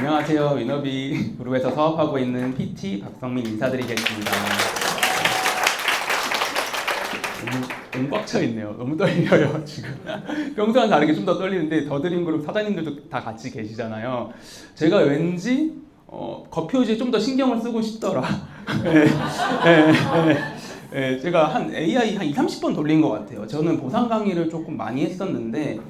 안녕하세요. 위너비 그룹에서 사업하고 있는 PT 박성민 인사드리겠습니다. 너무 꽉 차 있네요. 너무 떨려요 지금. 평소와는 다르게 좀 더 떨리는데 더드림 그룹 사장님들도 다 같이 계시잖아요. 제가 왠지 거표지에 좀 더 신경을 쓰고 싶더라. 네, 네, 네. 네, 제가 한 AI 한 30번 돌린 것 같아요. 저는 보상 강의를 조금 많이 했었는데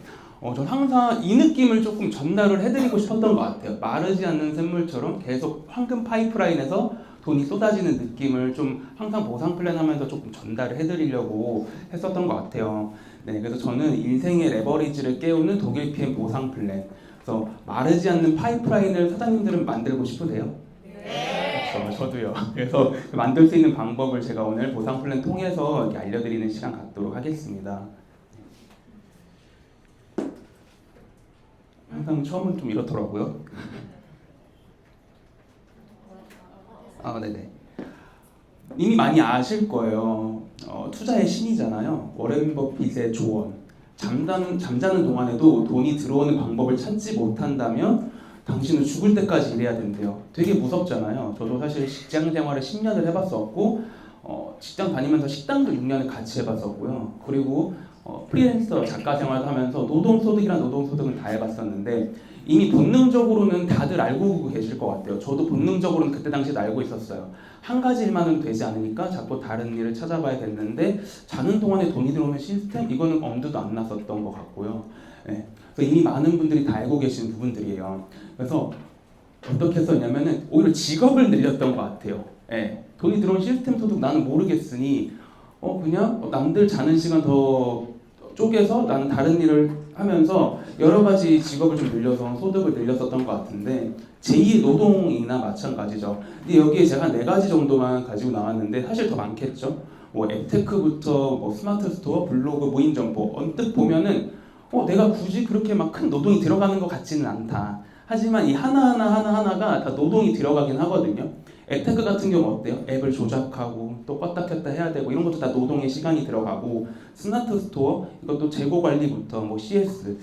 전 항상 이 느낌을 조금 전달을 해드리고 싶었던 것 같아요. 마르지 않는 샘물처럼 계속 황금 파이프라인에서 돈이 쏟아지는 느낌을 좀 항상 보상 플랜 하면서 조금 전달을 해드리려고 했었던 것 같아요. 네, 그래서 저는 인생의 레버리지를 깨우는 독일 PM 보상 플랜. 그래서 마르지 않는 파이프라인을 사장님들은 만들고 싶으세요? 네. 그렇죠, 저도요. 그래서 만들 수 있는 방법을 제가 오늘 보상 플랜 통해서 이렇게 알려드리는 시간 갖도록 하겠습니다. 항상 처음은 좀 이렇더라고요. 네네. 이미 많이 아실 거예요. 투자의 신이잖아요. 워렌 버핏의 조언. 잠자는 동안에도 돈이 들어오는 방법을 찾지 못한다면 당신은 죽을 때까지 일해야 된대요. 되게 무섭잖아요. 저도 사실 직장 생활을 10년을 해봤었고 직장 다니면서 식당도 6년을 같이 해봤었고요. 그리고 프리랜서 작가 생활을 하면서 노동소득이란 노동소득은 다 해봤었는데 이미 본능적으로는 다들 알고 계실 것 같아요. 저도 본능적으로는 그때 당시에 알고 있었어요. 한 가지 일만은 되지 않으니까 자꾸 다른 일을 찾아봐야겠는데 자는 동안에 돈이 들어오는 시스템? 이거는 엄두도 안 났었던 것 같고요. 네. 그래서 이미 많은 분들이 다 알고 계신 부분들이에요. 그래서 어떻게 했었냐면은 오히려 직업을 늘렸던 것 같아요. 네. 돈이 들어오는 시스템 소득 나는 모르겠으니 그냥 남들 자는 시간 더 쪼개서 나는 다른 일을 하면서 여러 가지 직업을 좀 늘려서 소득을 늘렸었던 것 같은데 제2의 노동이나 마찬가지죠. 근데 여기에 제가 한 4가지 정도만 가지고 나왔는데 사실 더 많겠죠. 뭐 앱테크부터 뭐 스마트 스토어, 블로그, 무인 점포 언뜻 보면은 내가 굳이 그렇게 막 큰 노동이 들어가는 것 같지는 않다. 하지만 이 하나하나가 다 노동이 들어가긴 하거든요. 앱테크 같은 경우 어때요? 앱을 조작하고 또 껐다 켰다 해야 되고 이런 것도 다 노동의 시간이 들어가고 스마트 스토어 이것도 재고 관리부터 뭐 CS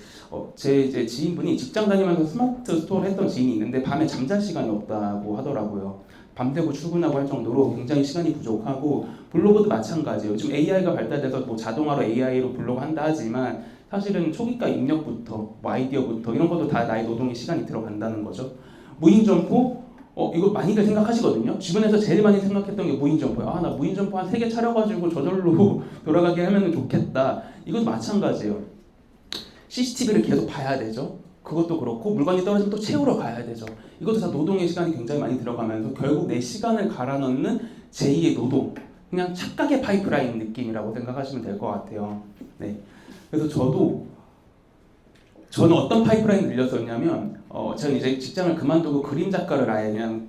제 이제 지인분이 직장 다니면서 스마트 스토어를 했던 지인이 있는데 밤에 잠잘 시간이 없다고 하더라고요. 밤새고 출근하고 할 정도로 굉장히 시간이 부족하고 블로그도 마찬가지예요. 요즘 AI가 발달돼서 뭐 자동화로 AI로 블로그 한다 하지만 사실은 초기가 입력부터 뭐 아이디어부터 이런 것도 다 나의 노동의 시간이 들어간다는 거죠. 무인 점포 이거 많이들 생각하시거든요. 주변에서 제일 많이 생각했던 게 무인 점포예요. 나 무인 점포 한 3개 차려가지고 저절로 돌아가게 하면 좋겠다. 이것도 마찬가지예요. CCTV를 계속 봐야 되죠. 그것도 그렇고 물건이 떨어지면 또 채우러 가야 되죠. 이것도 다 노동의 시간이 굉장히 많이 들어가면서 결국 내 시간을 갈아 넣는 제2의 노동. 그냥 착각의 파이프라인 느낌이라고 생각하시면 될 것 같아요. 네. 그래서 저는 어떤 파이프라인을 늘렸었냐면 저는 이제 직장을 그만두고 그림 작가를 아예 그냥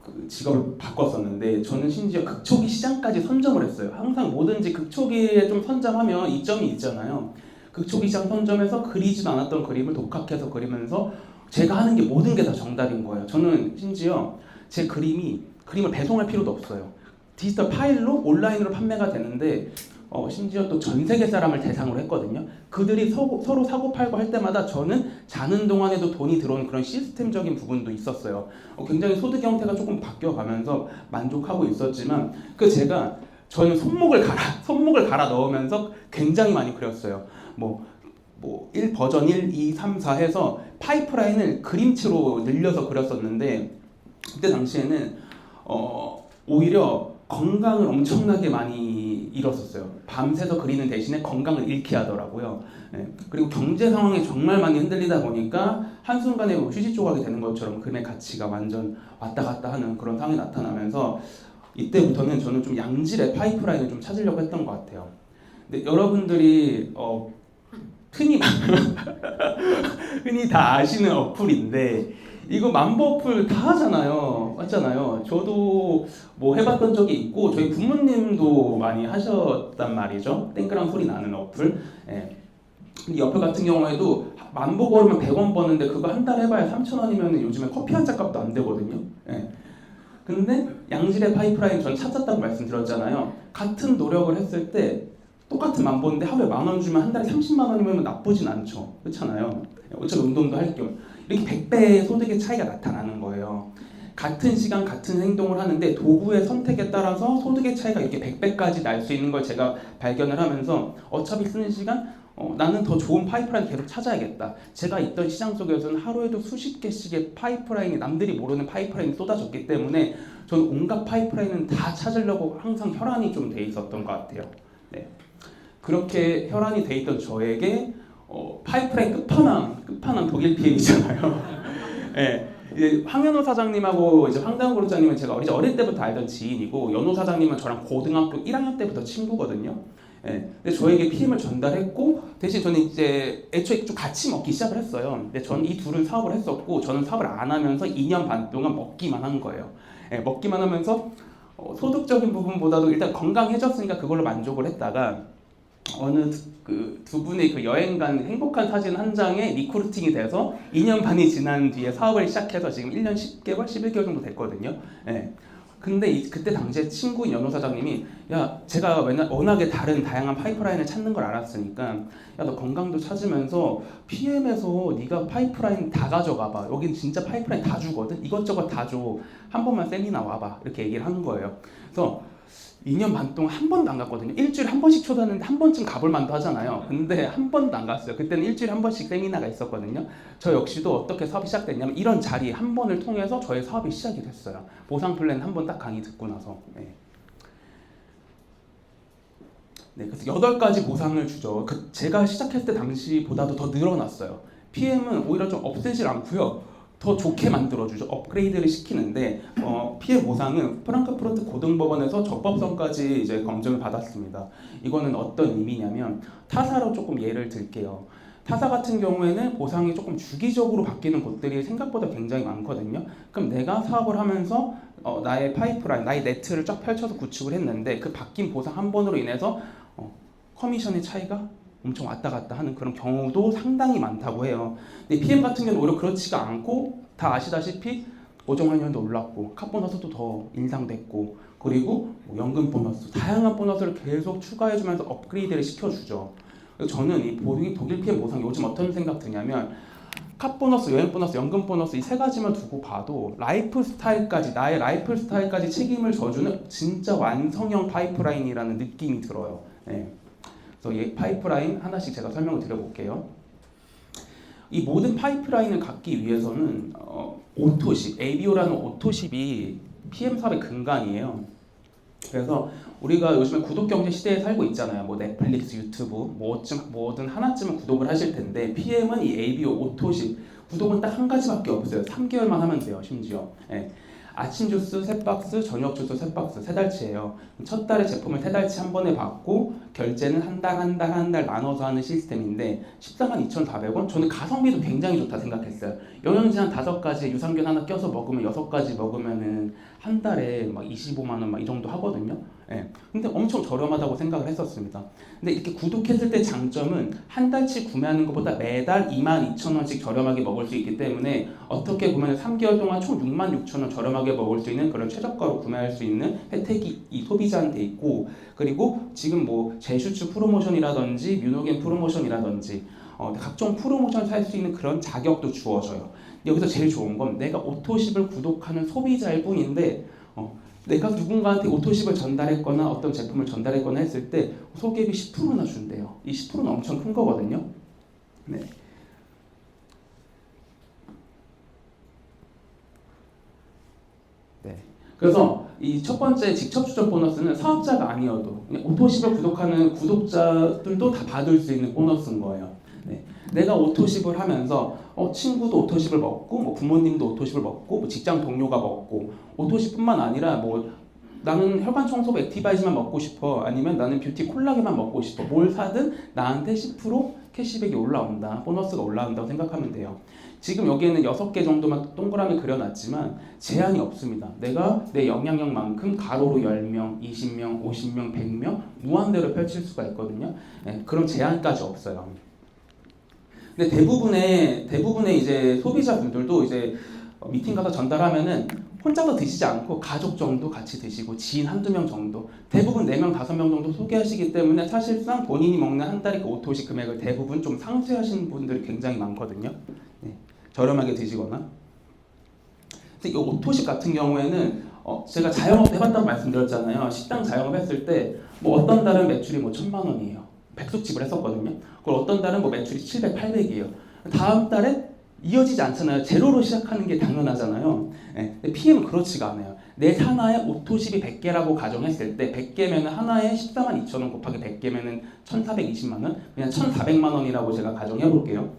그 직업을 바꿨었는데 저는 심지어 극초기 시장까지 선점을 했어요. 항상 뭐든지 극초기에 좀 선점하면 이점이 있잖아요. 극초기 시장 선점해서 그리지도 않았던 그림을 독학해서 그리면서 제가 하는 게 모든 게 다 정답인 거예요. 저는 심지어 제 그림을 배송할 필요도 없어요. 디지털 파일로 온라인으로 판매가 되는데 심지어 또 전 세계 사람을 대상으로 했거든요. 그들이 서로 사고 팔고 할 때마다 저는 자는 동안에도 돈이 들어오는 그런 시스템적인 부분도 있었어요. 굉장히 소득 형태가 조금 바뀌어가면서 만족하고 있었지만 저는 손목을 갈아 넣으면서 굉장히 많이 그렸어요. 버전 1, 2, 3, 4 해서 파이프라인을 그림체로 늘려서 그렸었는데 그때 당시에는 오히려 건강을 엄청나게 많이 잃었었어요. 밤새서 그리는 대신에 건강을 잃게 하더라고요. 네. 그리고 경제 상황이 정말 많이 흔들리다 보니까 한순간에 휴지 조각이 되는 것처럼 금의 가치가 완전 왔다 갔다 하는 그런 상황이 나타나면서 이때부터는 저는 좀 양질의 파이프라인을 좀 찾으려고 했던 것 같아요. 근데 여러분들이 흔히 다 아시는 어플인데 이거 만보 어플 다 하잖아요. 맞잖아요. 저도 뭐 해봤던 적이 있고 저희 부모님도 많이 하셨단 말이죠. 땡그랑 소리 나는 어플. 예. 이 어플 같은 경우에도 만보 걸으면 100원 버는데 그거 한 달 해봐야 3,000원이면 요즘에 커피 한 잔 값도 안 되거든요. 예. 근데 양질의 파이프라인 전 찾았다고 말씀드렸잖아요. 같은 노력을 했을 때 똑같은 만보인데 하루에 10,000원 주면 한 달에 30만 원이면 나쁘진 않죠. 그렇잖아요. 어차피 운동도 할 겸. 이렇게 100배의 소득의 차이가 나타나는 거예요. 같은 시간 같은 행동을 하는데 도구의 선택에 따라서 소득의 차이가 이렇게 100배까지 날 수 있는 걸 제가 발견을 하면서 어차피 쓰는 시간 나는 더 좋은 파이프라인 계속 찾아야겠다. 제가 있던 시장 속에서는 하루에도 수십 개씩의 파이프라인이 남들이 모르는 파이프라인이 쏟아졌기 때문에 저는 온갖 파이프라인은 다 찾으려고 항상 혈안이 좀 돼 있었던 것 같아요. 네. 그렇게 혈안이 돼 있던 저에게 파이프라인 끝판왕 독일 PM이잖아요. 네. 이제 황현우 사장님하고 이제 황다운 그룹장님은 제가 어릴 때부터 알던 지인이고 연호 사장님은 저랑 고등학교 1학년 때부터 친구거든요. 예, 근데 저에게 PM을 전달했고 대신 저는 이제 애초에 좀 같이 먹기 시작을 했어요. 근데 저는 이 둘은 사업을 했었고 저는 사업을 안 하면서 2년 반 동안 먹기만 한 거예요. 예, 먹기만 하면서 소득적인 부분보다도 일단 건강해졌으니까 그걸로 만족을 했다가 어느 두 분의 그 여행 간 행복한 사진 한 장에 리크루팅이 돼서 2년 반이 지난 뒤에 사업을 시작해서 지금 1년 10개월, 11개월 정도 됐거든요. 예. 근데 그때 당시에 친구인 연호 사장님이 야 제가 워낙에 다양한 파이프라인을 찾는 걸 알았으니까 야 너 건강도 찾으면서 PM에서 네가 파이프라인 다 가져가봐. 여긴 진짜 파이프라인 다 주거든. 이것저것 다 줘. 한 번만 세미나 와봐. 이렇게 얘기를 하는 거예요. 그래서 2년 반 동안 한 번도 안 갔거든요. 일주일에 한 번씩 초대하는데 한 번쯤 가볼 만도 하잖아요. 근데 한 번도 안 갔어요. 그때는 일주일에 한 번씩 세미나가 있었거든요. 저 역시도 어떻게 사업이 시작됐냐면 이런 자리 한 번을 통해서 저의 사업이 시작이 됐어요. 보상 플랜 한 번 딱 강의 듣고 나서. 네. 네, 그래서 8가지 보상을 주죠. 제가 시작했을 때 당시보다도 더 늘어났어요. PM은 오히려 좀 없애질 않고요. 더 좋게 만들어주죠. 업그레이드를 시키는데 피해 보상은 프랑크푸르트 고등법원에서 적법성까지 이제 검증을 받았습니다. 이거는 어떤 의미냐면 타사로 조금 예를 들게요. 타사 같은 경우에는 보상이 조금 주기적으로 바뀌는 곳들이 생각보다 굉장히 많거든요. 그럼 내가 사업을 하면서 나의 파이프라인, 나의 네트를 쫙 펼쳐서 구축을 했는데 그 바뀐 보상 한 번으로 인해서 커미션의 차이가 엄청 왔다 갔다 하는 그런 경우도 상당히 많다고 해요. 근데 PM 같은 경우는 오히려 그렇지가 않고 다 아시다시피 오정환연도 올랐고 카보너스도 더 인상됐고 그리고 연금 보너스 다양한 보너스를 계속 추가해주면서 업그레이드를 시켜주죠. 그래서 저는 이 독일 PM 보상 요즘 어떤 생각 드냐면 카보너스, 여행 보너스, 연금 보너스 이 3가지만 두고 봐도 라이프 스타일까지 나의 라이프 스타일까지 책임을 져주는 진짜 완성형 파이프라인이라는 느낌이 들어요. 네. 그래서 이 파이프라인 하나씩 제가 설명을 드려볼게요. 이 모든 파이프라인을 갖기 위해서는 오토십, ABO라는 오토십이 PM 사업의 근간이에요. 그래서 우리가 요즘에 구독경제 시대에 살고 있잖아요. 뭐 넷플릭스, 유튜브, 뭐든 하나쯤은 구독을 하실 텐데 PM은 이 ABO, 오토십 구독은 딱 한 가지밖에 없어요. 3개월만 하면 돼요. 심지어. 네. 아침 주스 3박스, 저녁 주스 3박스, 3달치예요. 첫 달에 제품을 3달치 한 번에 받고 결제는 한 달 나눠서 하는 시스템인데 142,400원? 저는 가성비도 굉장히 좋다 생각했어요. 영양제 한 5가지 유산균 하나 껴서 먹으면 6가지 먹으면은 한 달에 막 25만 원 막 이 정도 하거든요. 예. 근데 엄청 저렴하다고 생각을 했었습니다. 근데 이렇게 구독했을 때 장점은 한 달치 구매하는 것보다 매달 22,000원씩 저렴하게 먹을 수 있기 때문에 어떻게 보면 3개월 동안 총 66,000원 저렴하게 먹을 수 있는 그런 최저가로 구매할 수 있는 혜택이 이 소비자한테 있고 그리고 지금 뭐 제슈츠 프로모션이라든지 뮤노겐 프로모션이라든지 각종 프로모션 살 수 있는 그런 자격도 주어져요. 여기서 제일 좋은 건 내가 오토십을 구독하는 소비자일 뿐인데 내가 누군가한테 오토십을 전달했거나 어떤 제품을 전달했거나 했을 때 소개비 10%나 준대요. 이 10%는 엄청 큰 거거든요. 네. 네. 그래서 이 첫 번째 직접 추적 보너스는 사업자가 아니어도 그냥 오토십을 구독하는 구독자들도 다 받을 수 있는 보너스인 거예요. 네. 내가 오토십을 하면서 친구도 오토십을 먹고 뭐 부모님도 오토십을 먹고 뭐 직장 동료가 먹고 오토십뿐만 아니라 뭐 나는 혈관 청소부 액티바이즈만 먹고 싶어 아니면 나는 뷰티 콜라겐만 먹고 싶어 뭘 사든 나한테 10% 캐시백이 올라온다 보너스가 올라온다고 생각하면 돼요. 지금 여기에는 6개 정도만 동그라미 그려놨지만 제한이 없습니다. 내가 내 영향력만큼 가로로 10명, 20명, 50명, 100명 무한대로 펼칠 수가 있거든요. 네, 그럼 제한까지 없어요. 근데 대부분의 이제 소비자분들도 이제 미팅 가서 전달하면은 혼자서 드시지 않고 가족 정도 같이 드시고 지인 한두 명 정도, 대부분 4명, 5명 정도 소개하시기 때문에 사실상 본인이 먹는 한 달에 그 오토시 금액을 대부분 좀 상쇄하시는 분들이 굉장히 많거든요. 네, 저렴하게 드시거나. 이 오토식 같은 경우에는 제가 자영업 해봤다고 말씀드렸잖아요. 식당 자영업 했을 때 뭐 어떤 달은 매출이 뭐 1,000만 원이에요. 백숙집을 했었거든요. 그리고 어떤 달은 뭐 매출이 700, 800이에요. 다음 달에 이어지지 않잖아요. 제로로 시작하는 게 당연하잖아요. 네, 근데 PM은 그렇지가 않아요. 내 하나에 오토십이 100개라고 가정했을 때 100개면 하나에 14만 2천 원 곱하기 100개면 1,420만 원, 그냥 1,400만 원이라고 제가 가정해 볼게요.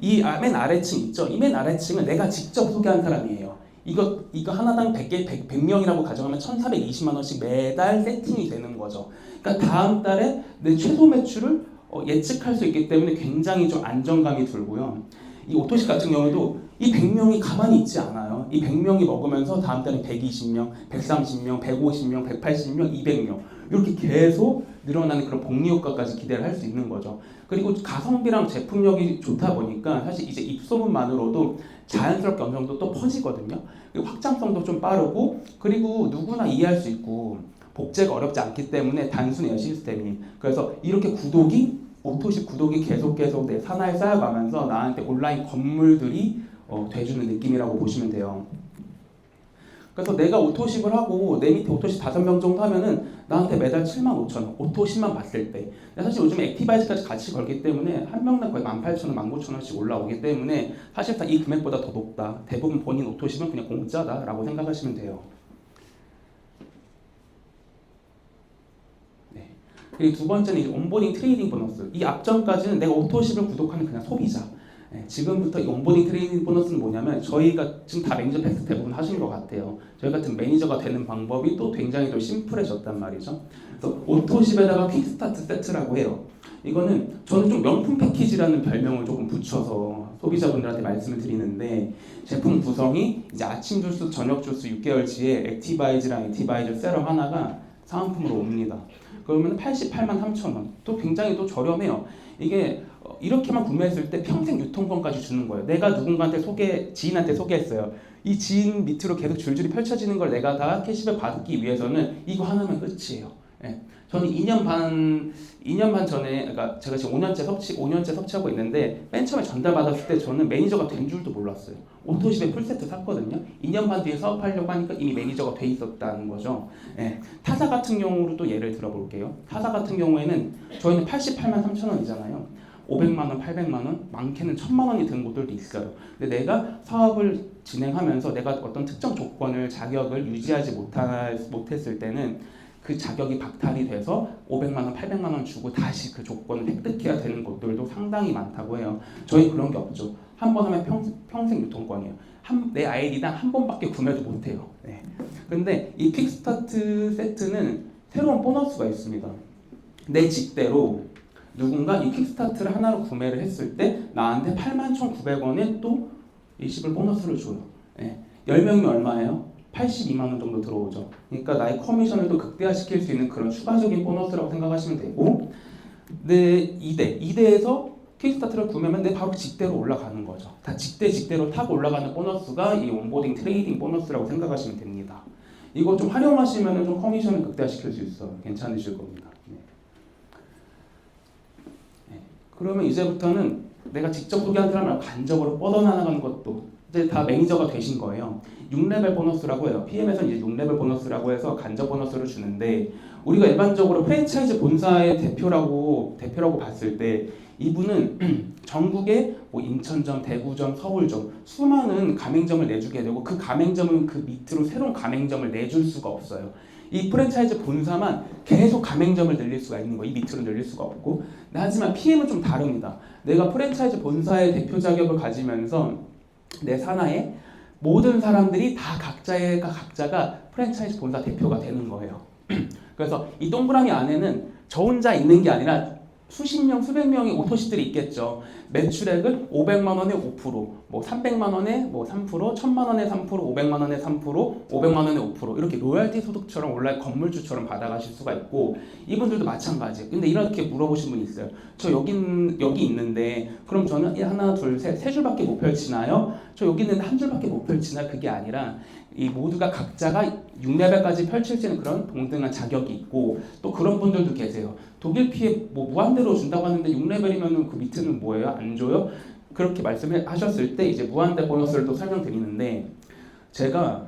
이 맨 아래층 있죠? 이 맨 아래층은 내가 직접 소개한 사람이에요. 이거 하나당 100명이라고 가정하면 1,420만 원씩 매달 세팅이 되는 거죠. 그러니까 다음 달에 내 최소 매출을 예측할 수 있기 때문에 굉장히 좀 안정감이 들고요. 이 오토식 같은 경우도 이 100명이 가만히 있지 않아요. 이 100명이 먹으면서 다음 달에 120명, 130명, 150명, 180명, 200명 이렇게 계속 늘어나는 그런 복리 효과까지 기대를 할 수 있는 거죠. 그리고 가성비랑 제품력이 좋다 보니까 사실 이제 입소문만으로도 자연스럽게 어느 정도 또 퍼지거든요. 그리고 확장성도 좀 빠르고 그리고 누구나 이해할 수 있고 복제가 어렵지 않기 때문에 단순해요 시스템이. 그래서 이렇게 오토식 구독이 계속 내 산하에 쌓여가면서 나한테 온라인 건물들이 돼주는 느낌이라고 보시면 돼요. 그래서 내가 오토식을 하고 내 밑에 오토식 5명 정도 하면은 나한테 매달 75,000원 오토식만 봤을 때. 사실 요즘 액티바이즈까지 같이 걸기 때문에 한 명당 거의 18,000원, 19,000원씩 올라오기 때문에 사실상 이 금액보다 더 높다. 대부분 본인 오토식은 그냥 공짜다라고 생각하시면 돼요. 네. 그리고 두 번째는 이제 온보딩 트레이딩 보너스. 이 앞전까지는 내가 오토식을 구독하는 그냥 소비자. 네, 지금부터 이 온보딩 트레이닝 보너스는 뭐냐면 저희가 지금 다 매니저 패스 대부분 하신 것 같아요. 저희 같은 매니저가 되는 방법이 또 굉장히 더 심플해졌단 말이죠. 그래서 오토십에다가 퀵스타트 세트라고 해요. 이거는 저는 좀 명품 패키지라는 별명을 조금 붙여서 소비자분들한테 말씀을 드리는데 제품 구성이 이제 아침 주스, 저녁 주스 6개월치에 액티바이즈랑 액티바이즈 세럼 하나가 사은품으로 옵니다. 그러면 88만 3천 원. 또 굉장히 또 저렴해요. 이게 이렇게만 구매했을 때 평생 유통권까지 주는 거예요. 내가 누군가한테 지인한테 소개했어요. 이 지인 밑으로 계속 줄줄이 펼쳐지는 걸 내가 다 캐시백 받기 위해서는 이거 하나면 끝이에요. 예. 저는 2년 반 전에, 그러니까 제가 지금 5년째 섭취하고 있는데 맨 처음에 전달받았을 때 저는 매니저가 된 줄도 몰랐어요. 오토십에 풀세트 샀거든요. 2년 반 뒤에 사업하려고 하니까 이미 매니저가 돼 있었다는 거죠. 예. 타사 같은 경우로 또 예를 들어볼게요. 타사 같은 경우에는 저희는 88만 3천 원이잖아요. 500만 원, 800만 원, 많게는 1,000만 원이 드는 곳들도 있어요. 근데 내가 사업을 진행하면서 내가 어떤 특정 조건을 자격을 유지하지 못했을 때는 그 자격이 박탈이 돼서 500만 원, 800만 원 주고 다시 그 조건을 획득해야 되는 곳들도 상당히 많다고 해요. 저희 그런 게 없죠. 한 번 하면 평생 유통권이에요. 내 아이디당 한 번밖에 구매도 못해요. 네. 근데 이 퀵스타트 세트는 새로운 보너스가 있습니다. 내 직대로 누군가 이 킥스타트를 하나로 구매를 했을 때 나한테 81,900원에 또 일시불 보너스를 줘요. 예. 10명이면 얼마예요? 82만 원 정도 들어오죠. 그러니까 나의 커미션을 또 극대화시킬 수 있는 그런 추가적인 보너스라고 생각하시면 되고 내 2대에서 킥스타트를 구매하면 내 바로 직대로 올라가는 거죠. 다 직대로 타고 올라가는 보너스가 이 온보딩 트레이딩 보너스라고 생각하시면 됩니다. 이거 좀 활용하시면 좀 커미션을 극대화시킬 수 있어요. 괜찮으실 겁니다. 그러면 이제부터는 내가 직접 소개한 사람을 간접으로 뻗어나가는 것도 이제 다 매니저가 되신 거예요. 6레벨 보너스라고 해요. PM에서는 이제 6레벨 보너스라고 해서 간접 보너스를 주는데 우리가 일반적으로 프랜차이즈 본사의 대표라고 봤을 때 이분은 전국에 뭐 인천점, 대구점, 서울점 수많은 가맹점을 내주게 되고 그 가맹점은 그 밑으로 새로운 가맹점을 내줄 수가 없어요. 이 프랜차이즈 본사만 계속 가맹점을 늘릴 수가 있는 거예요. 이 밑으로 늘릴 수가 없고. 하지만 PM은 좀 다릅니다. 내가 프랜차이즈 본사의 대표 자격을 가지면서 내 산하에 모든 사람들이 다 각자가 프랜차이즈 본사 대표가 되는 거예요. 그래서 이 동그라미 안에는 저 혼자 있는 게 아니라 수십 명, 수백 명의 오토십들이 있겠죠. 매출액을 500만 원에 5%, 뭐 300만 원에 뭐 3%, 1000만 원에 3%, 500만 원에 3%, 500만 원에 5% 이렇게 로열티 소득처럼 온라인 건물주처럼 받아가실 수가 있고 이분들도 마찬가지예요. 근데 이렇게 물어보신 분이 있어요. 저 여기 있는데 그럼 저는 하나, 둘, 셋, 세 줄밖에 못 펼치나요? 저 여기 있는데 한 줄밖에 못 펼치나? 그게 아니라 이 모두가 각자가 6레벨까지 펼칠 수 있는 그런 동등한 자격이 있고 또 그런 분들도 계세요. 독일 피해 뭐 무한대로 준다고 하는데 6레벨이면 그 밑에는 뭐예요? 안 줘요? 그렇게 말씀을 하셨을 때 이제 무한대 보너스를 또 설명드리는데 제가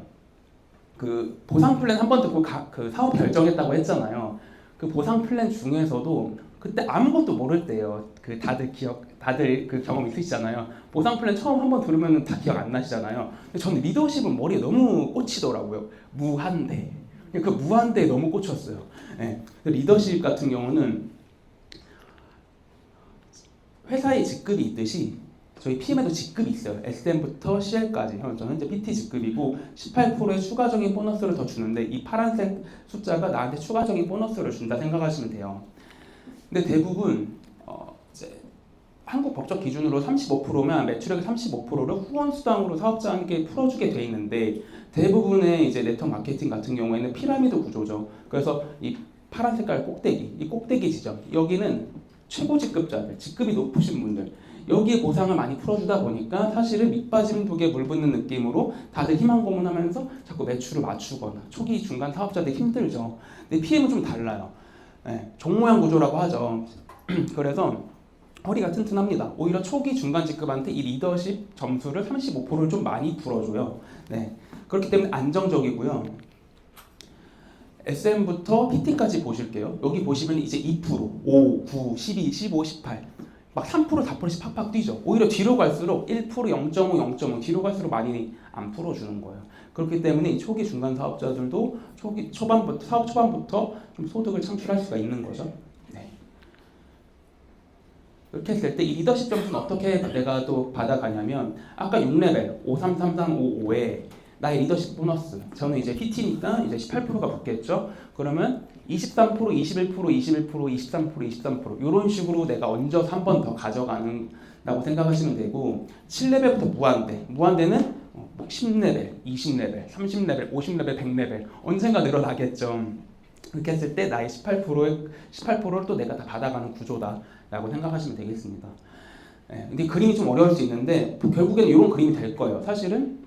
그 보상 플랜 한 번 듣고 그 사업 결정했다고 했잖아요. 그 보상 플랜 중에서도 그때 아무것도 모를 때요. 그 다들 그 경험 있으시잖아요. 보상 플랜 처음 한번 들으면 다 기억 안 나시잖아요. 근데 저는 리더십은 머리에 너무 꽂히더라고요. 무한대. 그 무한대에 너무 꽂혔어요. 네. 리더십 같은 경우는 회사에 직급이 있듯이 저희 PM에도 직급이 있어요. SM부터 CL까지. 저는 현재 PT 직급이고 18%의 추가적인 보너스를 더 주는데 이 파란색 숫자가 나한테 추가적인 보너스를 준다 생각하시면 돼요. 근데 대부분 이제 한국 법적 기준으로 35%면 매출액의 35%를 후원 수당으로 사업자에게 풀어주게 돼 있는데 대부분의 이제 네트워크 마케팅 같은 경우에는 피라미드 구조죠. 그래서 이 파란 색깔 꼭대기, 이 꼭대기 지점 여기는 최고 직급자들, 직급이 높으신 분들 여기에 보상을 많이 풀어주다 보니까 사실은 밑빠짐 독에 물 붓는 느낌으로 다들 희망 고문하면서 자꾸 매출을 맞추거나 초기 중간 사업자들 힘들죠. 근데 PM은 좀 달라요. 네, 종 모양 구조라고 하죠. 그래서 허리가 튼튼합니다. 오히려 초기 중간 직급한테 이 리더십 점수를 35%를 좀 많이 풀어줘요. 네, 그렇기 때문에 안정적이고요. SM부터 PT까지 보실게요. 여기 보시면 이제 2%, 5, 9, 12, 15, 18 막 3%, 4%씩 팍팍 뛰죠. 오히려 뒤로 갈수록 1%, 0.5, 0.5 뒤로 갈수록 많이 안 풀어주는 거예요. 그렇기 때문에 이 초기 중간 사업자들도 사업 초반부터 좀 소득을 창출할 수가 있는 거죠. 네. 이렇게 했을 때 이 리더십 점수는 어떻게 내가 또 받아가냐면 아까 6레벨 533355에 나의 리더십 보너스 저는 이제 PT니까 이제 18%가 붙겠죠. 그러면 23%, 21%, 21%, 23%, 23% 이런 식으로 내가 얹어서 한 번 더 가져가는다고 생각하시면 되고 7레벨부터 무한대는 10레벨, 20레벨, 30레벨, 50레벨, 100레벨 언젠가 늘어나겠죠. 그렇게 했을 때 나의 18%를 또 내가 다 받아가는 구조다라고 생각하시면 되겠습니다. 네, 근데 그림이 좀 어려울 수 있는데 결국에는 이런 그림이 될 거예요. 사실은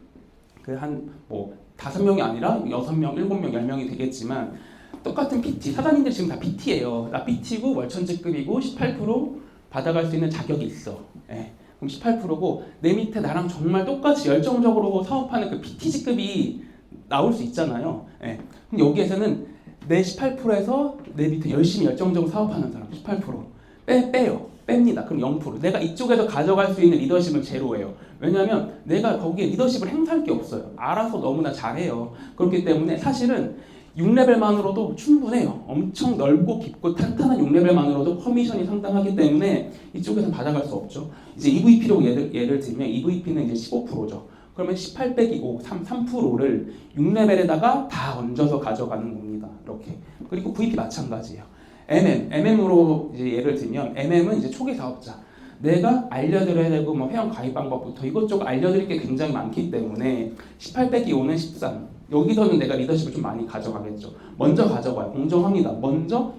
그 한 뭐 5명이 아니라 6명, 7명, 10명이 되겠지만 똑같은 PT, 사장님들 지금 다 PT예요. 나 PT고 월천직급이고 18% 받아갈 수 있는 자격이 있어. 예. 그럼 18%고 내 밑에 나랑 정말 똑같이 열정적으로 사업하는 그 PT 직급이 나올 수 있잖아요. 예. 그럼 여기에서는 내 18%에서 내 밑에 열심히 열정적으로 사업하는 사람 18% 빼요. 뺍니다. 그럼 0%. 내가 이쪽에서 가져갈 수 있는 리더십은 제로예요. 왜냐하면 내가 거기에 리더십을 행사할 게 없어요. 알아서 너무나 잘해요. 그렇기 때문에 사실은 6레벨만으로도 충분해요. 엄청 넓고 깊고 탄탄한 6레벨만으로도 커미션이 상당하기 때문에 이쪽에서 받아갈 수 없죠. 이제 EVP로 예를 들면 EVP는 이제 15%죠. 그러면 18 빼기 5, 3%를 6레벨에다가 다 얹어서 가져가는 겁니다. 이렇게. 그리고 VP 마찬가지예요. MM으로 이제 예를 들면 MM은 이제 초기 사업자. 내가 알려드려야 되고 뭐 회원 가입 방법부터 이것저것 알려드릴 게 굉장히 많기 때문에 18 빼기 5는 13. 여기서는 내가 리더십을 좀 많이 가져가겠죠. 먼저 가져가요. 공정합니다.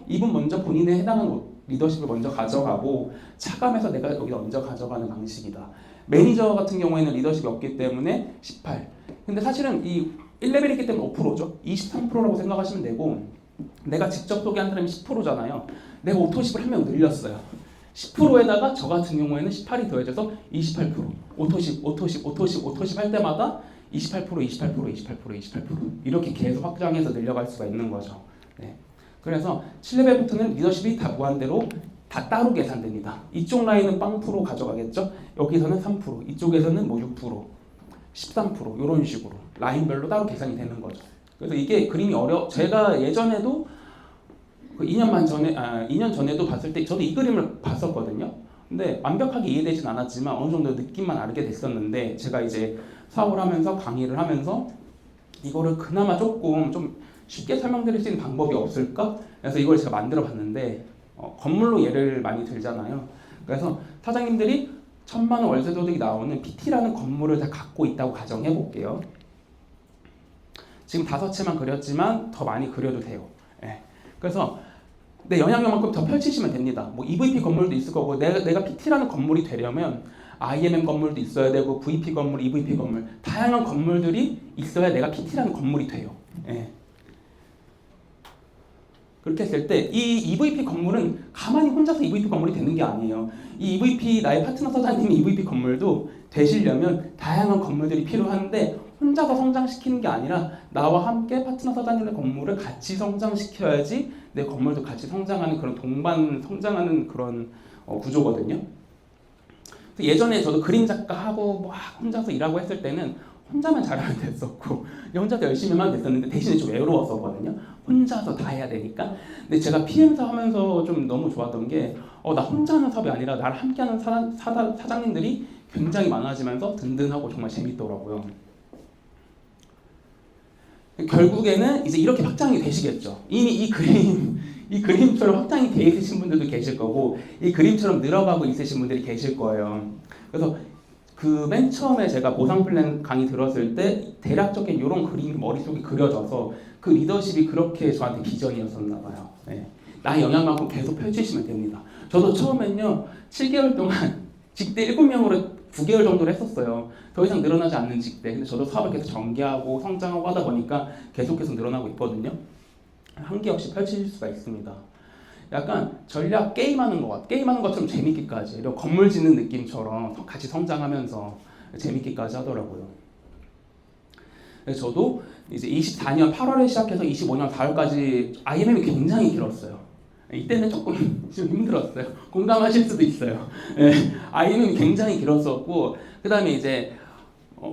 이분 먼저 본인에 해당하는 리더십을 먼저 가져가고 차감해서 내가 여기다 먼저 가져가는 방식이다. 매니저 같은 경우에는 리더십이 없기 때문에 18. 근데 사실은 이 1레벨이기 때문에 5%죠. 23%라고 생각하시면 되고 내가 직접 소개한 사람이 10%잖아요. 내가 오토십을 한 명 늘렸어요. 10%에다가 저 같은 경우에는 18이 더해져서 28%. 오토십 할 때마다 28% 이렇게 계속 확장해서 늘려갈 수가 있는 거죠. 네. 그래서 7레벨부터는 리더십이 다 무한대로 다 따로 계산됩니다. 이쪽 라인은 0% 가져가겠죠. 여기서는 3%, 이쪽에서는 뭐 6%, 13% 이런 식으로 라인별로 따로 계산이 되는 거죠. 그래서 이게 그림이 제가 예전에도 그 2년 전에도 봤을 때 저도 이 그림을 봤었거든요. 근데 완벽하게 이해되진 않았지만 어느 정도 느낌만 알게 됐었는데 제가 이제 사업을 하면서 강의를 하면서 이거를 그나마 조금 좀 쉽게 설명드릴 수 있는 방법이 없을까? 그래서 이걸 제가 만들어 봤는데 건물로 예를 많이 들잖아요. 그래서 사장님들이 1,000만 원 월세 소득이 나오는 PT라는 건물을 다 갖고 있다고 가정해 볼게요. 지금 5채만 그렸지만 더 많이 그려도 돼요. 예. 그래서 내 영향력만큼 더 펼치시면 됩니다. 뭐 EVP 건물도 있을 거고 내가 PT라는 건물이 되려면 IMM 건물도 있어야 되고 VP 건물, EVP 건물 다양한 건물들이 있어야 내가 PT라는 건물이 돼요. 예. 그렇게 했을 때 이 EVP 건물은 가만히 혼자서 EVP 건물이 되는 게 아니에요. 이 EVP 나의 파트너 사장님이 EVP 건물도 되시려면 다양한 건물들이 필요한데 혼자서 성장시키는 게 아니라 나와 함께 파트너 사장님의 건물을 같이 성장시켜야지 내 건물도 같이 성장하는 그런 동반 성장하는 그런 구조거든요. 예전에 저도 그림 작가하고 막 혼자서 일하고 했을 때는 혼자만 잘하면 됐었고 혼자서 열심히만 됐었는데 대신에 좀 외로웠었거든요. 혼자서 다 해야 되니까. 근데 제가 PM사 하면서 좀 너무 좋았던 게 나 혼자 하는 사업이 아니라 나를 함께하는 사장님들이 굉장히 많아지면서 든든하고 정말 재밌더라고요. 결국에는 이제 이렇게 확장이 되시겠죠. 이미 이 그림처럼 확장이 돼 있으신 분들도 계실 거고 이 그림처럼 늘어가고 있으신 분들이 계실 거예요. 그래서 그 맨 처음에 제가 보상 플랜 강의 들었을 때 대략적인 이런 그림이 머릿속에 그려져서 그 리더십이 그렇게 저한테 비전이었었나 봐요. 네. 나의 영향만큼 계속 펼치시면 됩니다. 저도 처음엔요 7개월 동안 직대 7명으로 9개월 정도를 했었어요. 더 이상 늘어나지 않는 직대. 근데 저도 사업을 계속 전개하고 성장하고 하다 보니까 계속해서 늘어나고 있거든요. 한계 없이 펼칠 수가 있습니다. 약간 전략 게임하는 것처럼 재밌기까지 이런 건물 짓는 느낌처럼 같이 성장하면서 재밌기까지 하더라고요. 그래서 저도 이제 24년 8월에 시작해서 25년 4월까지 IMM이 굉장히 길었어요. 이때는 조금 좀 힘들었어요. 공감하실 수도 있어요. IMM이 굉장히 길었었고 그 다음에 이제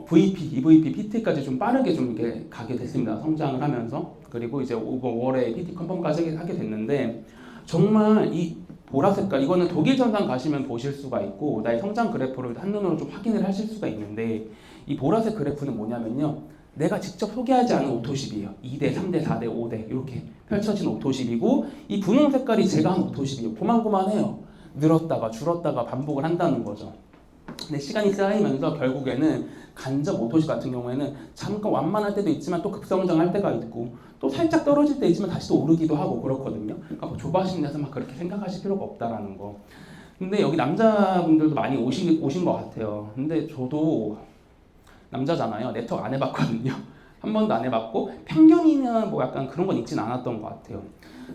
VP, EVP, PT까지 좀 빠르게 좀 이렇게 가게 됐습니다. 성장을 하면서. 그리고 이제 5월에 PT 컨펌까지 하게 됐는데 정말 이 보라색깔 이거는 독일 전산 가시면 보실 수가 있고 나의 성장 그래프를 한눈으로 좀 확인을 하실 수가 있는데 이 보라색 그래프는 뭐냐면요. 내가 직접 소개하지 않은 오토십이에요. 2대, 3대, 4대, 5대 이렇게 펼쳐진 오토십이고 이 분홍 색깔이 제가 한 오토십이에요. 고만고만해요. 늘었다가 줄었다가 반복을 한다는 거죠. 근데 시간이 쌓이면서 결국에는 간접 오토십 같은 경우에는 잠깐 완만할 때도 있지만 또 급성장할 때가 있고 또 살짝 떨어질 때 있지만 다시 또 오르기도 하고 그렇거든요. 그러니까 뭐 조바심 내서 막 그렇게 생각하실 필요가 없다라는 거. 근데 여기 남자분들도 많이 오신 것 같아요. 근데 저도 남자잖아요. 네트워크 안 해봤거든요. 한 번도 안 해봤고 편견이나 뭐 약간 그런 건 있진 않았던 것 같아요.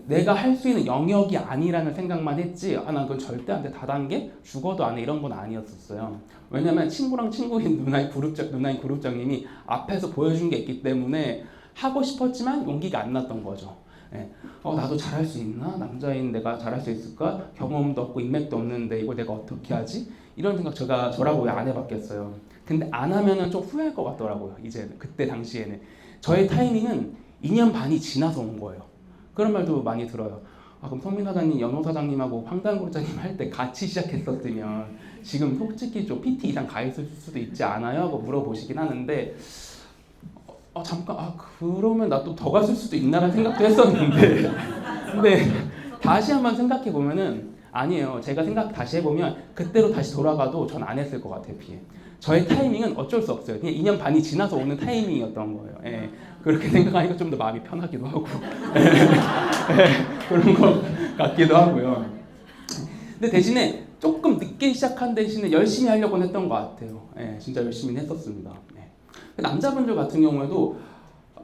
내가 할 수 있는 영역이 아니라는 생각만 했지 난 그건 절대 안 돼. 다단계 죽어도 안 해. 이런 건 아니었었어요. 왜냐면 친구랑 친구인 누나인 그룹장님이 앞에서 보여준 게 있기 때문에 하고 싶었지만 용기가 안 났던 거죠. 예. 나도 잘할 수 있나? 남자인 내가 잘할 수 있을까? 경험도 없고 인맥도 없는데 이거 내가 어떻게 하지? 이런 생각 저라고 왜 안 해봤겠어요. 근데 안 하면은 좀 후회할 것 같더라고요. 이제는 그때 당시에는 저의 타이밍은 2년 반이 지나서 온 거예요. 그런 말도 많이 들어요. 그럼 성민 사장님, 연호 사장님하고 황단 그룹장님 할 때 같이 시작했었으면 지금 솔직히 좀 PT 이상 가 있을 수도 있지 않아요? 하고 물어보시긴 하는데 잠깐 그러면 나 또 더 갔을 수도 있나라는 생각도 했었는데 근데 다시 한번 생각해 보면은 아니에요. 제가 다시 해보면 그때로 다시 돌아가도 전 안 했을 것 같아요. PM. 저의 타이밍은 어쩔 수 없어요. 그냥 2년 반이 지나서 오는 타이밍이었던 거예요. 예. 그렇게 생각하니까 좀 더 마음이 편하기도 하고 그런 것 같기도 하고요. 근데 대신에 조금 늦게 시작한 대신에 열심히 하려고 했던 것 같아요. 예, 진짜 열심히 했었습니다. 예. 남자분들 같은 경우에도